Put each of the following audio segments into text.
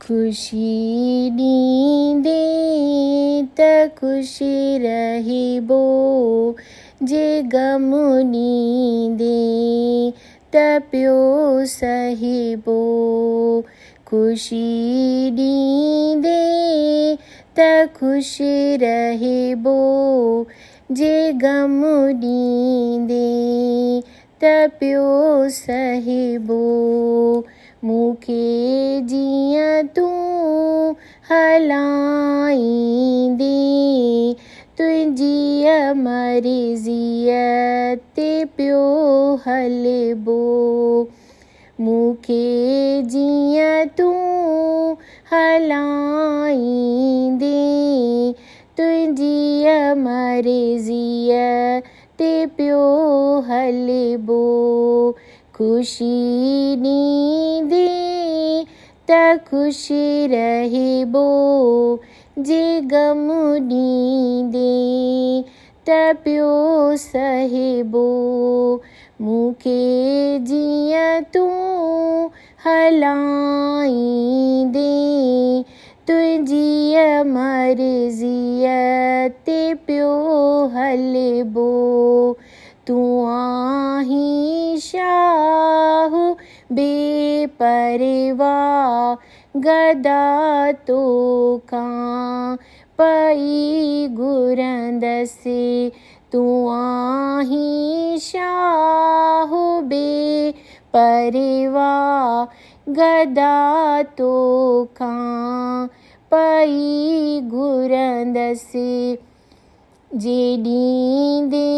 खुशी नींदे त खुशी रहिबो, जे गम नींदे त प्यो सहिबो। खुशी नींदे त खुशी रहिबो, जे गम नींदे त प्यो सहिबो। मूंखे जीअं तूं हलाईंदे, तुंहिंजी मर्ज़ीअ ते पियो हलिबो। मूंखे जीअं तूं हलाईंदे, तुंहिंजी मर्ज़ीअ ते पियो हलिबो। खुशी नींदे त खुशी रहिबो, जे गम नींदे त प्यो सहिबो। मूंखे जीअं तूं हलाईंदे, तुंहिंजी मर्ज़ीअ ते पियो हलिबो। तूं आहीं शाह बेपरवाह, गदा तोखां पई घुरंदसि। तूं आहीं शाह बेपरवाह, गदा तोखां पई घुरंदसि। जे ॾींदे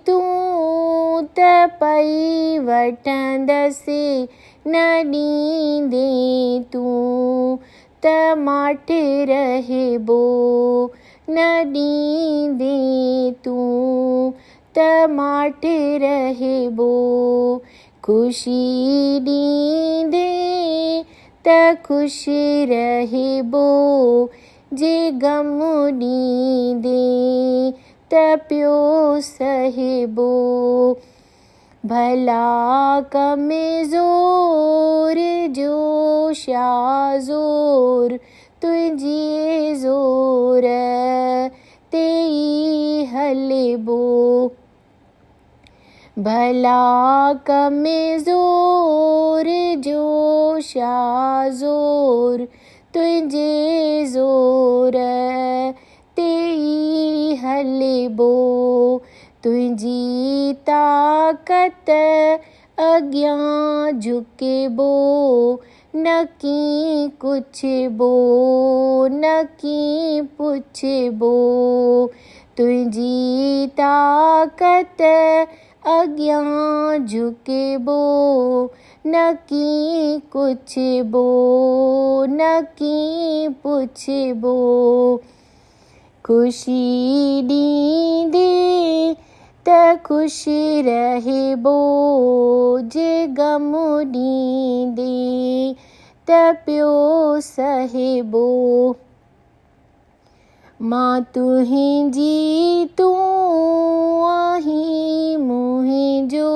तूं त पई वठंदसि, न ॾींदे तूं त माठि रहिबो। न ॾींदे तूं त माठि रहिबो। खुशी ॾींदे त खुशी रहिबो, जे गम ॾींदे त प्यो सहिबो। भला कमज़ोर जो छा ज़ोर, तुंहिंजे ज़ोर ते ई हलिबो। भला कमज़ोर जो छा ज़ोर, तुंहिंजे ज़ोर ते ई हलिबो। तुंहिंजी ताक़त अॻियां झुकिबो, न की कुछिबो, न की पुछिबो। तुंहिंजी ताक़त अॻियां झुकिबो, न की कुछिबो, न की पुछिबो। खुशी ॾींदे त खुशी रहिबो, जे गम ॾींदे त प्यो सहिबो। मां तुंहिंजी, तूं आहीं मुंहिंजो।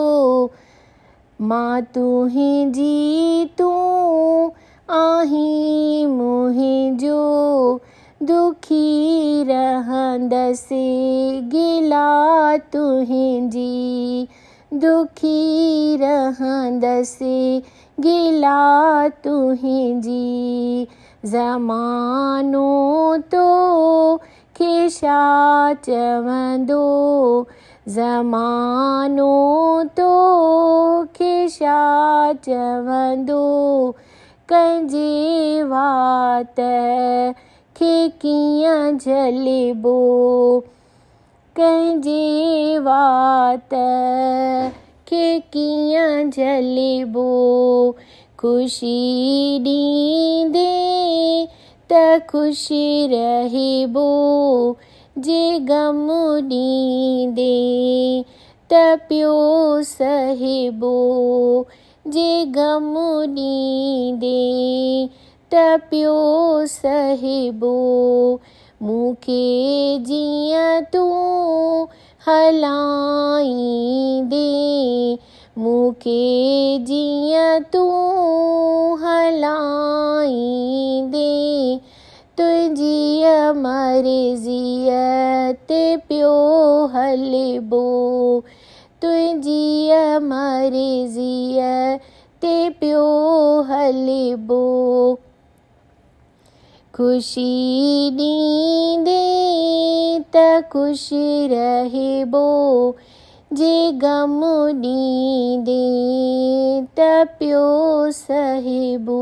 मां तुंहिंजी, तूं आहीं मुंहिंजो। दुखी रहंदसि गिला तुंहिंजी, दुखी रहंदसि गिला तुंहिंजी। ज़मानो तोखे छा चवंदो, ज़मानो तोखे छा चवंदो। कंहिंजे वात खे कीअं झलिबो, कंहिंजे वात खे कीअं झलिबो। खुशी ॾींदे त खुशी रहिबो, जे गम ॾींदे त प्यो सहिबो। जे गम ॾींदे त प्यो सहिबो। मूंखे जीअं तूं हलाईंदे, मूंखे जीअं तूं हलाईंदे, तुंहिंजी मर्ज़ीअ ते पियो हलिबो, तुंहिंजी मर्ज़ीअ ते पियो हलिबो। ख़ुशी ॾींदे त ख़ुशि रहिबो, जे ग़म ॾींदे त पियो सहिबो।